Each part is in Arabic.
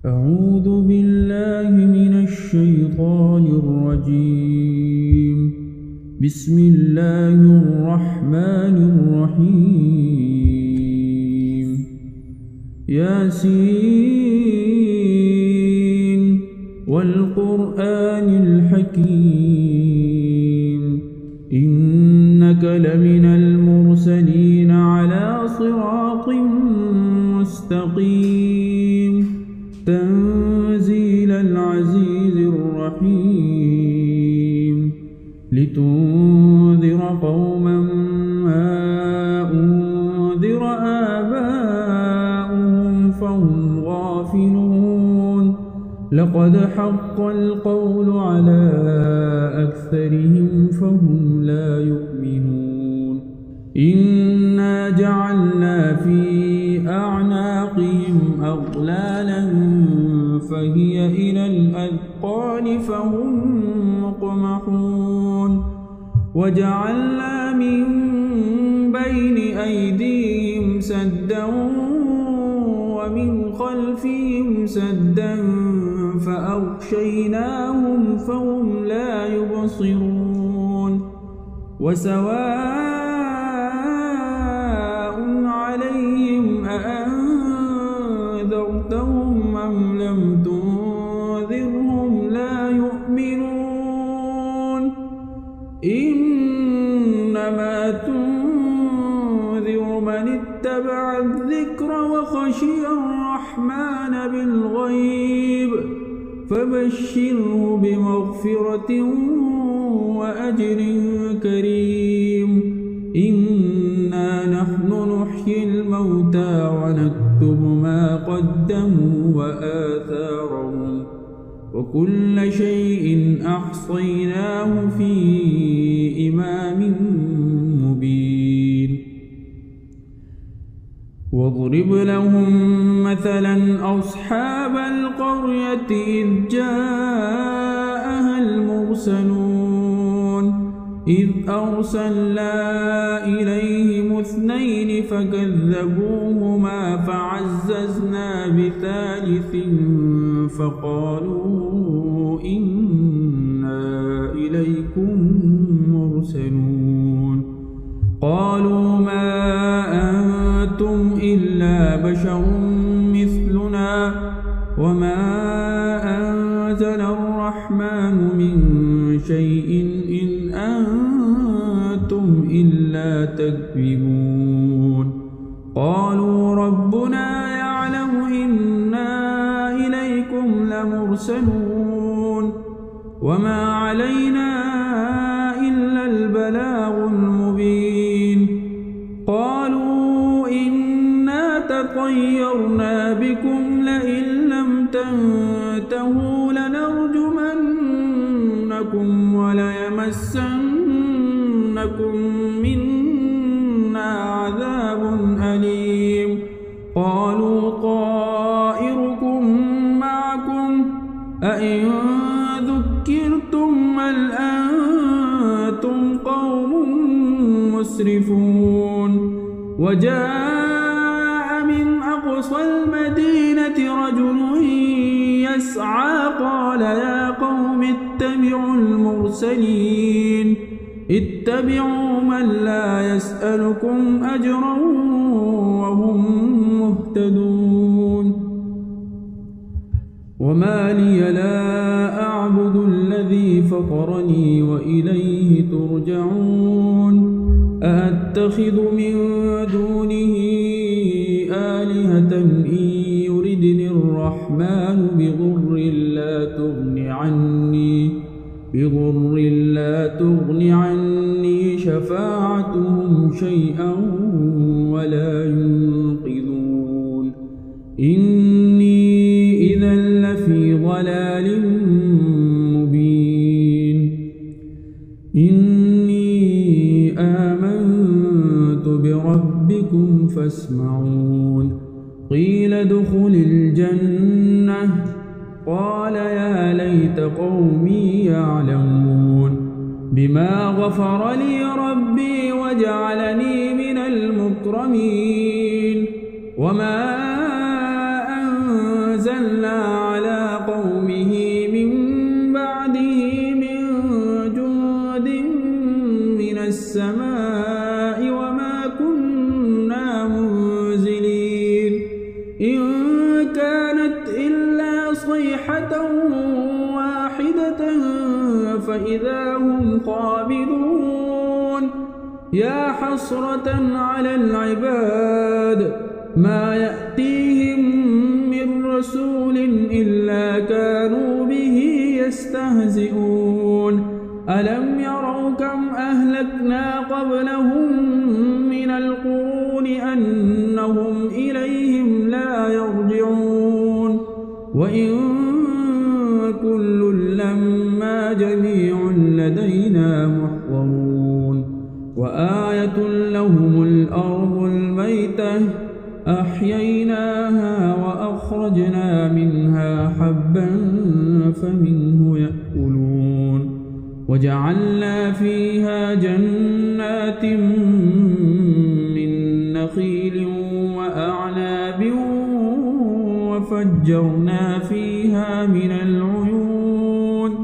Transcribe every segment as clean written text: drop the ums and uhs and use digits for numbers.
أعوذ بالله من الشيطان الرجيم. بسم الله الرحمن الرحيم. ياسين والقرآن الحكيم إنك لمن المرسلين على صراط مستقيم تنزيل العزيز الرحيم لتنذر قوما ما أنذر آباؤهم فهم غافلون لقد حق القول على أكثرهم فهم لا يؤمنون إنا جعلنا في أعناقهم أغلالا فهي إلى الأذقان فهم مقمحون وجعلنا من بين أيديهم سدا ومن خلفهم سدا فأغشيناهم فهم لا يبصرون وسواء عليهم أأنذرتهم أم لم تنذرهم لا يؤمنون إنما تنذر من اتبع الذكر وخشي الرحمن بالغيب فبشره بمغفرة وأجر كريم إنا نحن نحيي الموتى ونكتب ما قدموا وآثارهم وكل شيء أحصيناه في إمام مبين واضرب لهم مثلا أصحاب القرية إذ جاءها المرسلون إذ أرسلنا إليهم اثنين فكذبوهما فعززنا بثالث فقالوا إنا إليكم مرسلون قالوا ما أنتم إلا بشر مثلنا وما أنزل الرحمن من شيء إن أنتم إلا تكذبون قالوا ربنا يعلم إنا إليكم لمرسلون وما علينا إلا البلاغ المبين قالوا إنا تطيرنا بكم لئن لم تنتهوا لنرجمنكم وليمسنكم منا عذاب أليم قالوا طائركم معكم أئن ذكرتم بل أنتم قوم مسرفون وجاء من أقصى المدينة رجل يسعى قال يا قوم اتبعوا المرسلين اتبعوا من لا يسألكم أجرا وهم مهتدون وما لي لا أعبد الذي فطرني وإليه ترجعون أأتخذ من دونه آلهة إن يردني الرحمن بضر لا تغن عني شفاعتهم شيئا ولا ينقذون إني إذا لفي ضلال مبين إني آمنت بربكم فاسمعون قيل ادخل الجنة قال يا ليت قومي يعلمون بما غفر لي ربي وجعلني من المكرمين وما أنزلنا كانت إلا صيحة واحدة فإذا هم خامدون يا حسرة على العباد ما يأتيهم من رسول إلا كانوا به يستهزئون ألم يروا كم أهلكنا قبلهم من القرون أنهم إليهم لا يرجعون وإن كل لما جميع لدينا محضرون وآية لهم الأرض الميتة أحييناها وأخرجنا منها حبا فمنه يأكلون وجعلنا فيها جنات من نخيل وأعناب وفجرنا فيها من العيون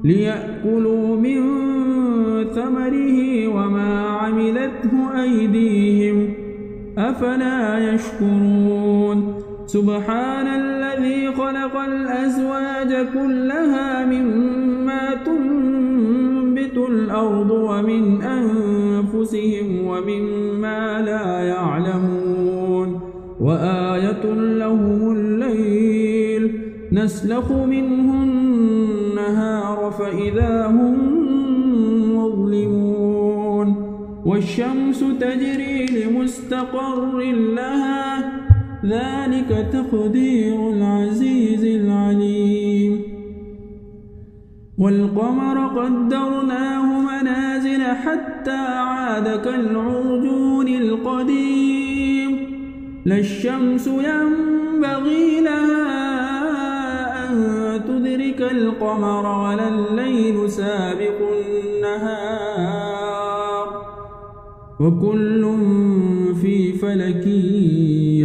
ليأكلوا من ثمره وما عملته أيديهم أفلا يشكرون سبحان الذي خلق الأزواج كلها مما تنبت الأرض ومن أنفسهم ومما لا يعلمون وآية لهم الليل نسلخ منه النهار فإذا هم مظلمون والشمس تجري لمستقر لها ذلك تقدير العزيز العليم والقمر قدرناه منازل حتى عاد كالعرجون القديم لا الشمس ينبغي لها أن تدرك القمر ولا الليل سابق النهار وكل في فلك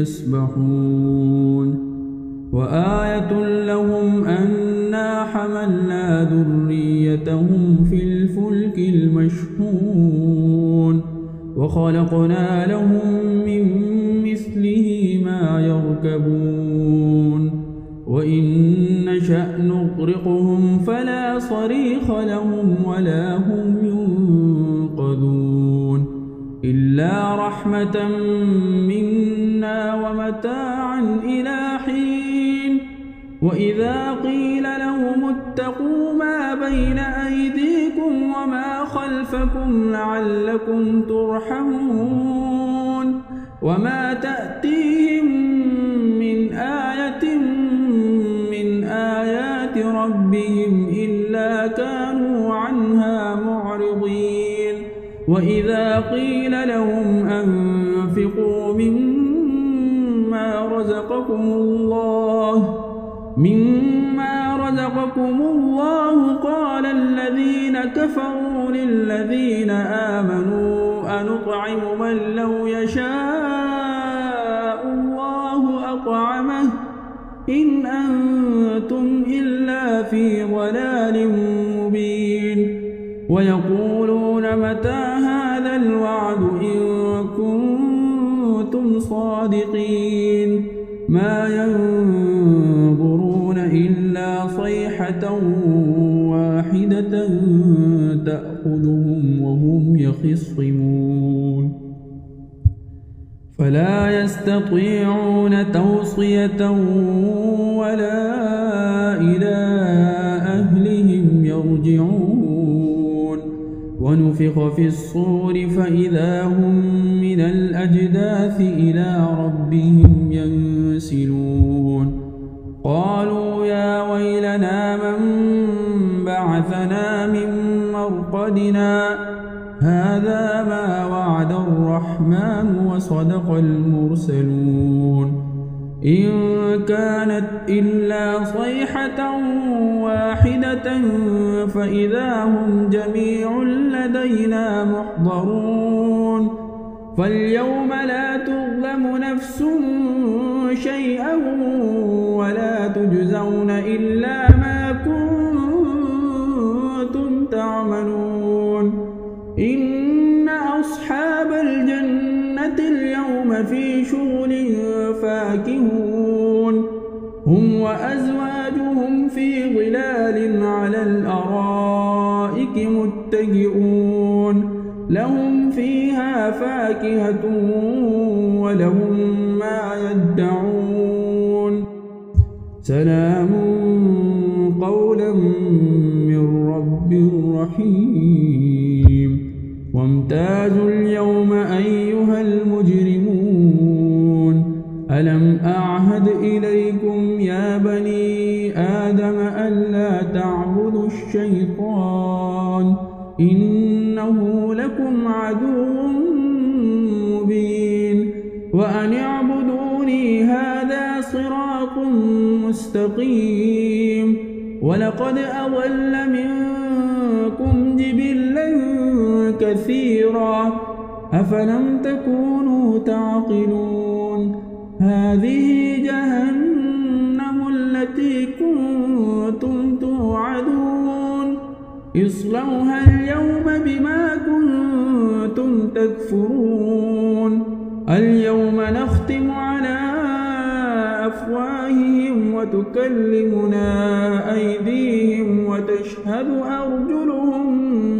يسبحون وآية لهم أنا حملنا ذريتهم في الفلك المشحون وخلقنا لهم من مثله ما يركبون وإن نشأ نغرقهم فلا صريخ لهم ولا هم ينقذون إلا رحمة منا ومتاعا إلى حين وإذا قيل لهم اتقوا ما بين أيديكم وما خلفكم لعلكم ترحمون وما تأتيهم من آية من آيات ربهم إلا كانوا عنها معرضين وإذا قيل لهم أنفقوا مما رزقكم الله قال الذين كفروا للذين آمنوا أنطعم من لو يشاء الله أطعمه إن أنتم إلا في ضلال مبين ويقولون متى هذا الوعد إن كنتم صادقين ما ينظرون إلا صيحة واحدة تأخذهم وهم يخصمون فلا يستطيعون توصية ولا إلى أهلهم يرجعون ونفخ في الصور فإذا هم من الأجداث إلى ربهم ينسلون قالوا يا ويلنا من بعثنا من مرقدنا هذا ما وعد الرحمن وصدق المرسلون إن كانت إلا صيحة واحدة فإذا هم جميع لدينا محضرون فاليوم لا تظلم نفس شيئا ولا تجزون إلا ما كنتم تعملون إن أصحاب الجنة اليوم في شغل فاكهون هم وأزواجهم في ظلال على الأرائك متكئون لهم فيها فاكهة ولهم ما يدعون سلام قولا من رب رحيم وامتازوا اليوم أيها المجرمون ألم أعهد إليكم يا بني آدم ألا تعبدوا الشيطان إنه لكم عدو مبين وأن اعبدوني هذا صراط مستقيم ولقد أضل منكم جبلا كثيرا أفلم تكونوا تعقلون هذه جهنم التي كنتم توعدون اصلوها اليوم بما كنتم تكفرون اليوم نختم على أفواههم وتكلمنا أيديهم وتشهد أرجلهم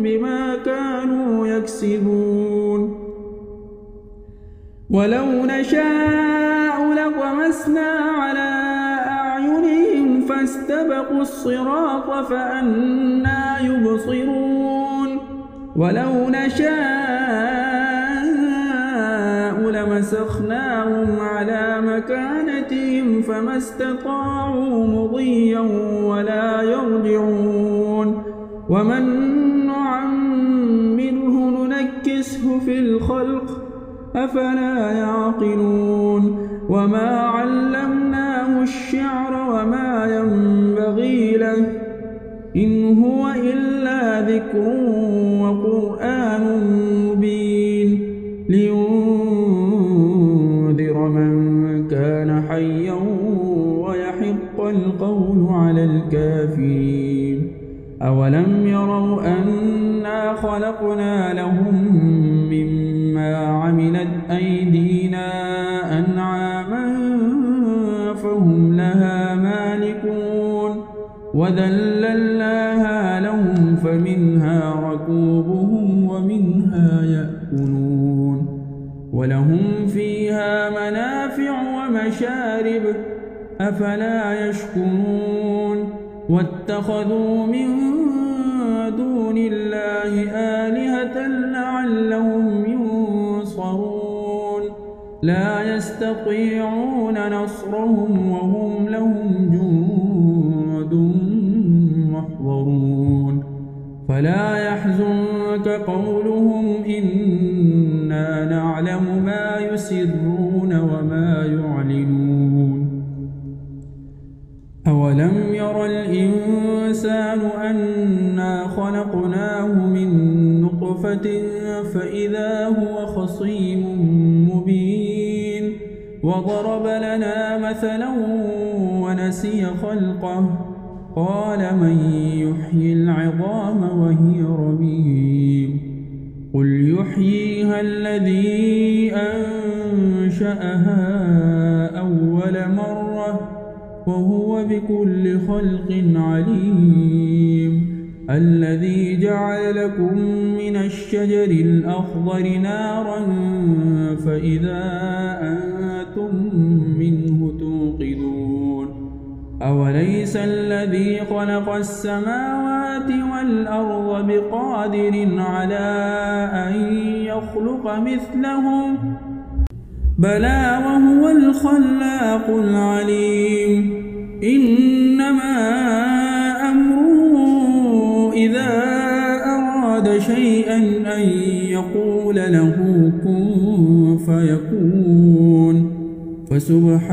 بما كانوا يكسبون ولو نشاء لطمسنا على أعينهم فاستبقوا الصراط فأنى يبصرون ولو نشاء لمسخناهم على مكانتهم فما استطاعوا مضيا ولا يرجعون ومن نعمره ننكسه في الخلق أفلا يعقلون وما علمناه الشعر وما ينبغي له إن هو إلا ذكر وقرآن مبين لينذر من كان حيا ويحق القول على الكافرين أولم يروا أنا خلقنا لهم مما عملت أيدينا أنعاما فهم لها مالكون وذللناها لهم فمنها ركوبهم ومنها يأكلون ولهم فيها منافع ومشارب أفلا يشكرون واتخذوا من دون الله آلهة لعلهم ينصرون لا يستطيعون نصرهم وهم لهم جند محضرون فلا يحزنك قولهم إنا نعلم ما يسرون وما يعلنون أولم ير الإنسان أنا خلقناه من نطفة فإذا هو خصيم مبين وضرب لنا مثلا ونسي خلقه قال من يحيي العظام وهي رميم قل يحييها الذي أنشأها أول مرة وهو بكل خلق عليم الذي جعل لكم من الشجر الأخضر نارا فإذا أنتم منه توقدون أوليس الذي خلق السماوات والأرض بقادر على أن يخلق مثلهم بلى وهو الخلاق العليم إنما أمره إذا أراد شيئا أن يقول له كن فيكون فسبحان